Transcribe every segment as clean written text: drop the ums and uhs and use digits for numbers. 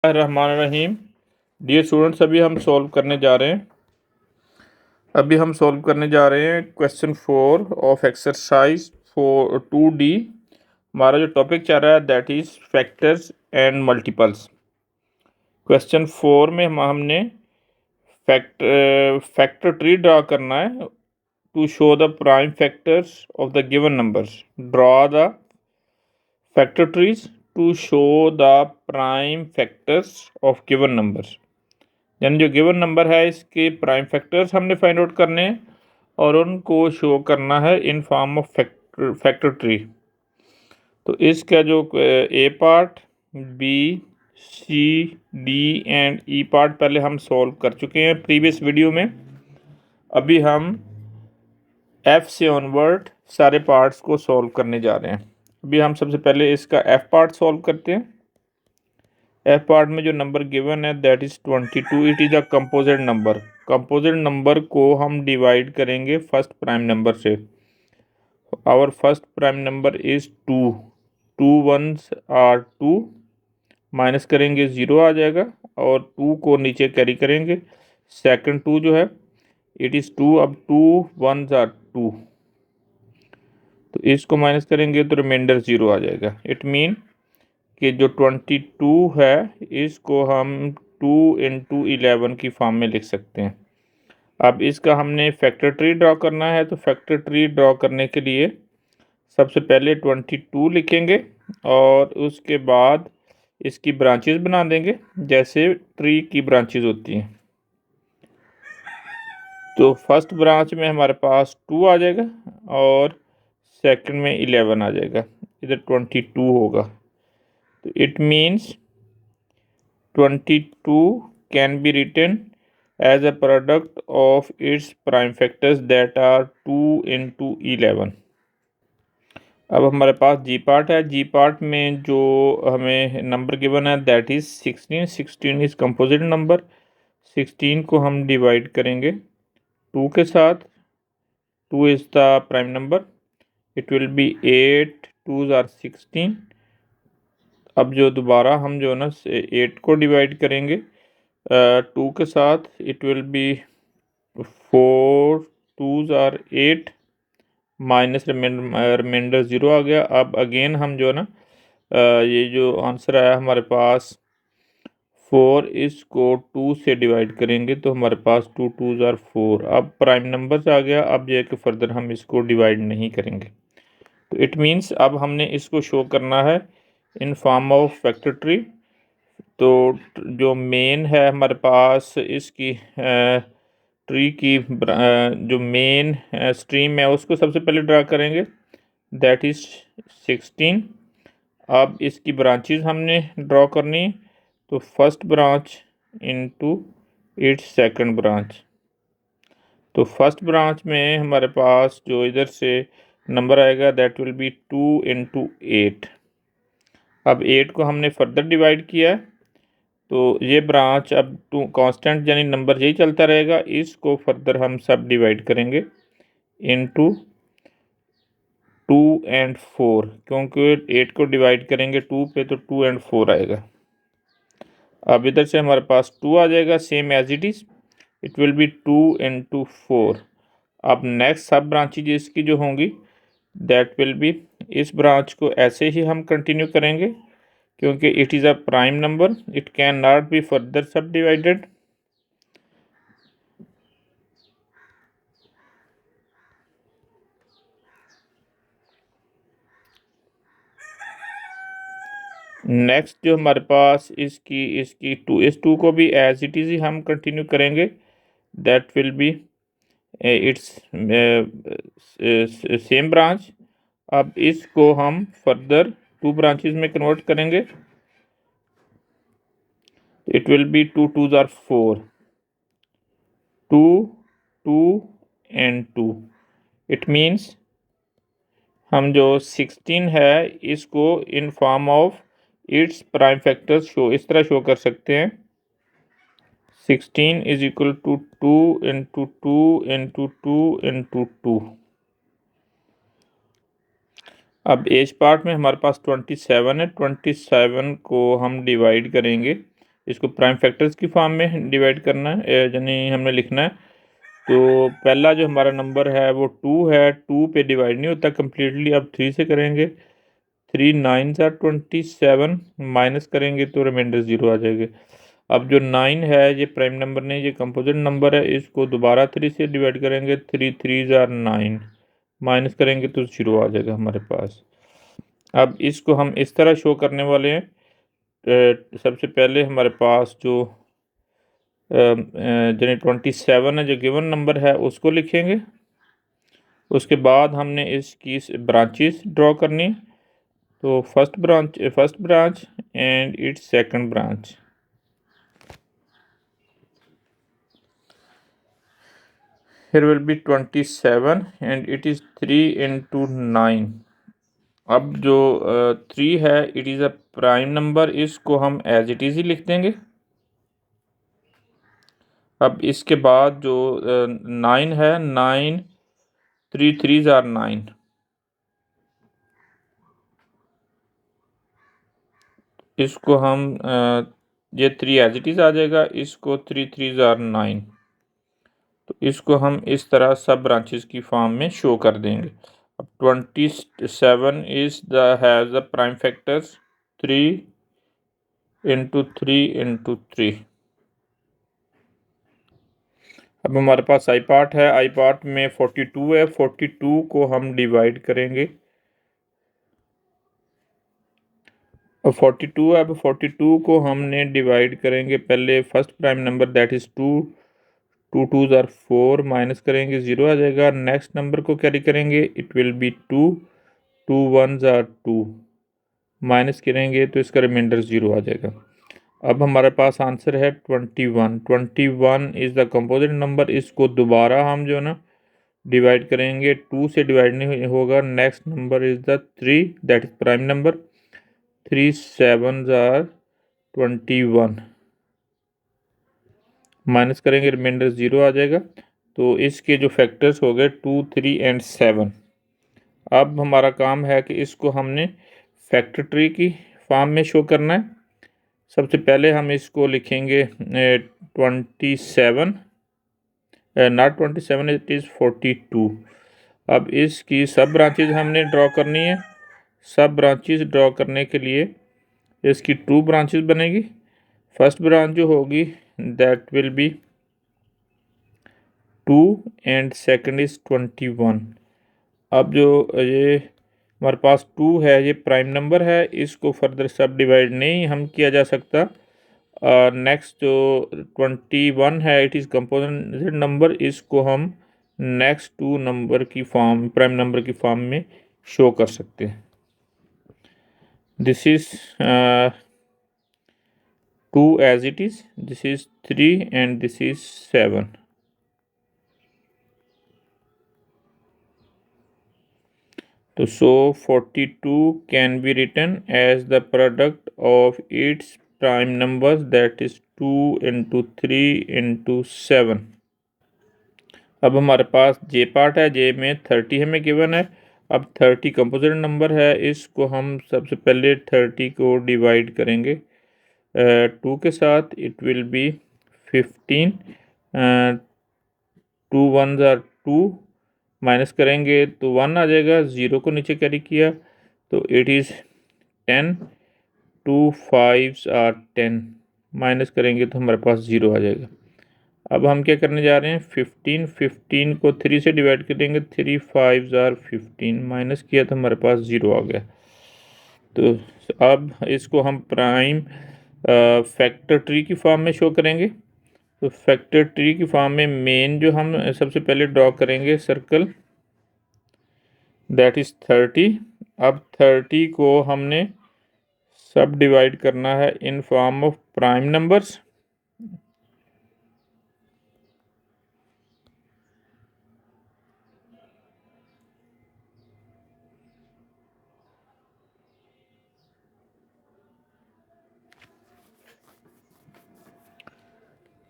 रहमान रहीम। Dear students, अभी हम solve करने जा रहे हैं क्वेश्चन 4 ऑफ एक्सरसाइज 2D। हमारा जो टॉपिक चल रहा है that is factors and multiples. Question 4 में हमने फैक्टर ट्री ड्रा करना है to show the prime factors of the given numbers. Draw the factor trees to show the prime factors of given numbers. यानी जो given number है इसके prime factors हमने find out करने हैं और उनको शो करना है in form of factor tree. तो इसका जो A part, B, C, D and E part पहले हम सॉल्व कर चुके हैं प्रीवियस वीडियो में। अभी हम एफ से ऑनवर्ड सारे पार्ट्स को सॉल्व करने जा रहे हैं। अभी हम सबसे पहले इसका एफ पार्ट सॉल्व करते हैं। एफ पार्ट में जो नंबर गिवन है that is 22। It is a composite number. Composite number को हम डिवाइड करेंगे फर्स्ट प्राइम नंबर से। Our first prime number is 2। 2 1s are 2, minus करेंगे 0 आ जाएगा और 2 को नीचे कैरी करेंगे। सेकंड 2 जो है इट इज़ 2। अब 2 1s आर 2, तो इसको माइनस करेंगे तो रिमाइंडर 0 आ जाएगा। इट मीन कि जो 22 है इसको हम 2 इंटू 11 की फॉर्म में लिख सकते हैं। अब इसका हमने फैक्टर ट्री ड्रॉ करना है, तो फैक्टर ट्री ड्रॉ करने के लिए सबसे पहले 22 लिखेंगे और उसके बाद इसकी ब्रांचेस बना देंगे जैसे ट्री की ब्रांचेस होती हैं। तो फर्स्ट ब्रांच में हमारे पास 2 आ जाएगा और सेकंड में 11 आ जाएगा, इधर 22 होगा। तो it means 22 can be written as a product of its prime factors that are 2 into 11। अब हमारे पास जी पार्ट है। जी पार्ट में जो हमें नंबर गिवन है that is 16। 16 is composite number. 16 को हम डिवाइड करेंगे 2 के साथ। 2 is the prime number. It will be 8 2s are 16। अब जो दोबारा हम जो ना 8 को डिवाइड करेंगे 2 के साथ, it will be 4 2s are 8, minus reminder 0 आ गया। अब अगेन हम जो ना ये जो आंसर आया हमारे पास 4, इसको 2 से डिवाइड करेंगे तो हमारे पास 2 2s आर 4। अब प्राइम नंबर्स आ गया। अब ये कि फर्दर हम इसको डिवाइड नहीं करेंगे। तो इट मीन्स अब हमने इसको शो करना है in form of factor tree. तो जो मेन है हमारे पास इसकी ट्री की जो मेन स्ट्रीम है उसको सबसे पहले ड्रा करेंगे दैट इज़ 16। अब इसकी ब्रांचेस हमने ड्रॉ करनी, तो first branch into its second branch. तो फर्स्ट ब्रांच में हमारे पास जो इधर से नंबर आएगा दैट विल बी 2 इंटू 8। अब 8 को हमने फर्दर डिवाइड किया है, तो ये ब्रांच अब 2 कांस्टेंट यानी नंबर यही चलता रहेगा। इसको फर्दर हम सब डिवाइड करेंगे इनटू 2 एंड 4, क्योंकि 8 को डिवाइड करेंगे 2 पे तो 2 एंड 4 आएगा। अब इधर से हमारे पास 2 आ जाएगा same as it is. It will be 2 into 4। अब नेक्स्ट सब ब्रांचेज इसकी जो होंगी दैट विल बी, इस ब्रांच को ऐसे ही हम कंटिन्यू करेंगे क्योंकि it is a prime number, it can not be further sub divided. Next जो हमारे पास इसकी इसकी 2, इस 2 को भी एज इट इज़ ही हम कंटिन्यू करेंगे। That will be its same branch. अब इसको हम फर्दर 2 ब्रांचेस में कन्वर्ट करेंगे। It will be 2 2s are 4, 2 2 and 2। It means हम जो 16 है इसको in form of its prime factors show इस तरह शो कर सकते हैं। 16 is equal to 2 into 2 into 2 into 2। अब एज पार्ट में हमारे पास 27 है। 27 को हम डिवाइड करेंगे इसको प्राइम फैक्टर्स की फॉर्म में डिवाइड करना है, यानी हमने लिखना है। तो पहला जो हमारा नंबर है वो 2 है, 2 पे डिवाइड नहीं होता कम्प्लीटली। अब 3 से करेंगे, 3 9 ज़ा 27, माइनस करेंगे तो रिमाइंडर 0 आ जाएगा। अब जो 9 है ये प्राइम नंबर नहीं, ये कंपोजिट नंबर है, इसको दोबारा 3 से डिवाइड करेंगे, 3 3 ज़ा 9, माइनस करेंगे तो 0 आ जाएगा हमारे पास। अब इसको हम इस तरह शो करने वाले हैं। सबसे पहले हमारे पास जो यानी 27 है, जो गिवन नंबर है, उसको लिखेंगे। उसके बाद हमने इसकी ब्रांचेस ड्रॉ करनी। तो first branch and it's second branch. here will be 27 and it is 3 into 9। अब जो 3 है, it is a prime number, इसको हम एज इट इज़ ही लिख देंगे। अब इसके बाद जो 9 है, 9 3 3 ज़ार 9, इसको हम ये 3 एज इट इज़ आ जाएगा, इसको 3 3 ज़ार 9। तो इसको हम इस तरह सब ब्रांचेस की फॉर्म में शो कर देंगे। अब 27 is the has the prime factors 3 into 3 into 3। अब हमारे पास आई पार्ट है, आई पार्ट में 42 है, 42 को हम डिवाइड करेंगे। अब 42 है, अब 42 को हमने डिवाइड करेंगे पहले first prime number that is 2, 2 2 ज़ार 4, माइनस करेंगे 0 आ जाएगा। नेक्स्ट नंबर को कैरी करेंगे, इट विल बी 2, 2 1 ज़ार 2, माइनस करेंगे तो इसका रिमाइंडर 0 आ जाएगा। अब हमारे पास आंसर है 21। 21 इज़ द कंपोजिट नंबर। इसको दोबारा हम जो है ना डिवाइड करेंगे, 2 से डिवाइड नहीं होगा। Next number is the 3, that is prime number. 3 7 ज़ार 21, माइनस करेंगे रिमाइंडर 0 आ जाएगा। तो इसके जो फैक्टर्स हो गए 2 3 एंड 7। अब हमारा काम है कि इसको हमने फैक्टर ट्री की फॉर्म में शो करना है। सबसे पहले हम इसको लिखेंगे 27, नॉट 27, इट इज़ 42। अब इसकी सब ब्रांचेज हमने ड्रॉ करनी है। सब ब्रांचेज ड्रॉ करने के लिए इसकी 2 ब्रांचेज बनेगी। फर्स्ट ब्रांच जो होगी that will be 2 and second is 21। अब जो ये हमारे पास 2 है, ये प्राइम नंबर है, इसको फर्दर सब डिवाइड नहीं हम किया जा सकता। नेक्स्ट जो 21 है, इट इज़ कंपोजिट नंबर, इसको हम नेक्स्ट 2 नंबर की फॉर्म, प्राइम नंबर की फॉर्म में शो कर सकते हैं। This is 2 as it is, this is 3 and this is 7। तो so 42 can be written as the product of its prime numbers, that is 2 into 3 into 7। अब हमारे पास जे part है, जे में 30 हमें गिवन है। अब 30 कंपोजिट नंबर है, इसको हम सबसे पहले 30 को डिवाइड करेंगे 2 के साथ, इट विल बी 15, 2 1 ज़ार 2, माइनस करेंगे तो 1 आ जाएगा। 0 को नीचे कैरी किया तो इट इज़ 10, 2 5 आर 10, माइनस करेंगे तो हमारे पास 0 आ जाएगा। अब हम क्या करने जा रहे हैं, 15 को 3 से डिवाइड करेंगे, 3 5 आर 15, माइनस किया तो हमारे पास 0 आ गया। तो अब इसको हम प्राइम फैक्टर ट्री की फॉर्म में शो करेंगे। तो फैक्टर ट्री की फॉर्म में मेन जो हम सबसे पहले ड्रॉ करेंगे सर्कल, दैट इज़ 30। अब 30 को हमने सब डिवाइड करना है in form of prime numbers.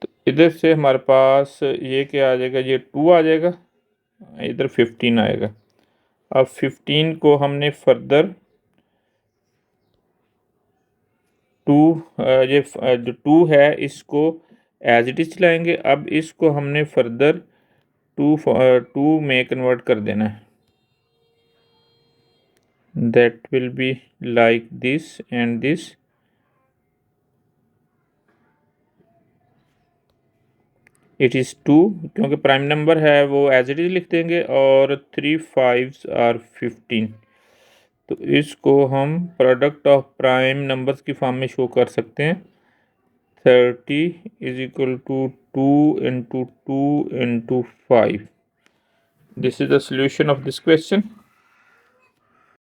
तो इधर से हमारे पास ये क्या आ जाएगा, ये 2 आ जाएगा, इधर 15 आएगा। अब 15 को हमने फर्दर टू ये जो टू है इसको एज इट इज चलाएंगे। अब इसको हमने फर्दर टू में कन्वर्ट कर देना है। That will be like this and this. It is two, क्योंकि प्राइम नंबर है वो एज इट इज लिख देंगे, और 3 5s आर 15। तो इसको हम प्रोडक्ट ऑफ प्राइम नंबर्स की फॉर्म में शो कर सकते हैं। 30 is equal to 2 into 2 into 5। This is the solution of this question.